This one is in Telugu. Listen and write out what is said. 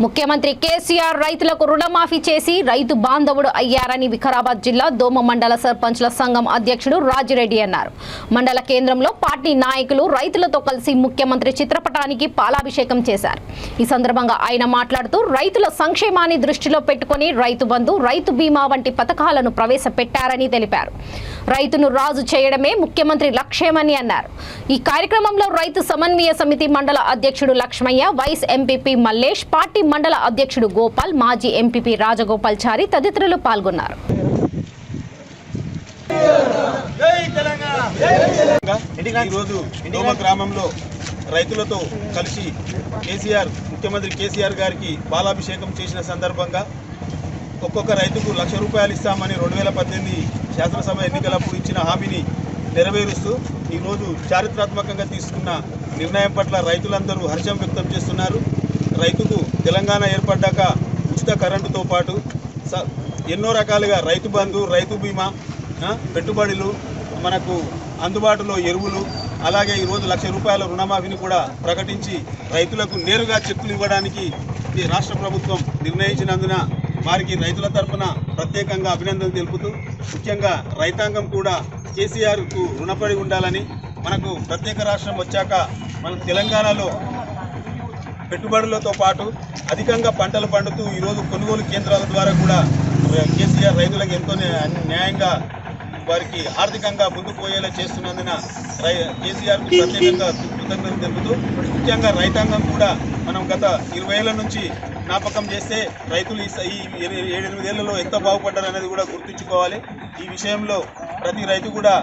ముఖ్యమంత్రి కేసీఆర్ రైతులకు రుణమాఫీ చేసి రైతు బాంధవుడు అయ్యారని వికారాబాద్ జిల్లా దోమ మండల సర్పంచ్ల సంఘం అధ్యక్షుడు రాజిరెడ్డి అన్నారు. మండల కేంద్రంలో పార్టీ నాయకులు రైతులతో కలిసి ముఖ్యమంత్రి చిత్రపటానికి పాలాభిషేకం చేశారు. ఈ సందర్భంగా ఆయన మాట్లాడుతూ రైతుల సంక్షేమాన్ని దృష్టిలో పెట్టుకుని రైతు బంధు, రైతు బీమా వంటి పథకాలను ప్రవేశపెట్టారని తెలిపారు. రైతును రాజు చేయడమే ముఖ్యమంత్రి లక్ష్యమని అన్నారు. ఈ కార్యక్రమంలో రైతు సమన్వయ సమితి మండల అధ్యక్షుడు Lakshmaiah, vice MPP Mallesh, party మండల అధ్యక్షుడు గోపాల్, మాజీ ఎంపీపీ రాజగోపాల్చారి తదితరులు పాల్గొన్నారు. గ్రామంలో రైతులతో కలిసి ముఖ్యమంత్రి కేసీఆర్ గారికి పాలాభిషేకం చేసిన సందర్భంగా ఒక్కొక్క రైతుకు ₹1,00,000 ఇస్తామని 2018 శాసనసభ ఎన్నికలప్పుడు ఇచ్చిన హామీని నెరవేరుస్తూ ఈరోజు చారిత్రాత్మకంగా తీసుకున్న నిర్ణయం పట్ల రైతులందరూ హర్షం వ్యక్తం చేస్తున్నారు. రైతుకు తెలంగాణ ఏర్పడ్డాక ఉచిత కరెంటుతో పాటు ఎన్నో రకాలుగా రైతు బంధు, రైతు బీమా, పెట్టుబడులు, మనకు అందుబాటులో ఎరువులు, అలాగే ఈరోజు ₹1,00,000 రుణమాఫీని కూడా ప్రకటించి రైతులకు నేరుగా చెక్కులు ఇవ్వడానికి ఈ రాష్ట్ర ప్రభుత్వం నిర్ణయించినందున వారికి రైతుల తరఫున ప్రత్యేకంగా అభినందనలు తెలుపుతూ, ముఖ్యంగా రైతాంగం కూడా కేసీఆర్కు రుణపడి ఉండాలని, మనకు ప్రత్యేక రాష్ట్రం వచ్చాక మన తెలంగాణలో పెట్టుబడులతో పాటు అధికంగా పంటలు పండుతూ ఈరోజు కొనుగోలు కేంద్రాల ద్వారా కూడా కేసీఆర్ రైతులకు ఎంతో న్యాయంగా వారికి ఆర్థికంగా ముందుకు పోయేలా చేస్తున్నందున కేసీఆర్కు ప్రత్యేకంగా కృతజ్ఞతలు తెలుపుతూ, ముఖ్యంగా రైతాంగం కూడా మనం గత 20 ఏళ్ల నుంచి జ్ఞాపకం చేస్తే రైతులు ఈ 7-8 ఏళ్లలో ఎంత బాగుపడ్డారనేది కూడా గుర్తుంచుకోవాలి. ఈ విషయంలో ప్రతి రైతు కూడా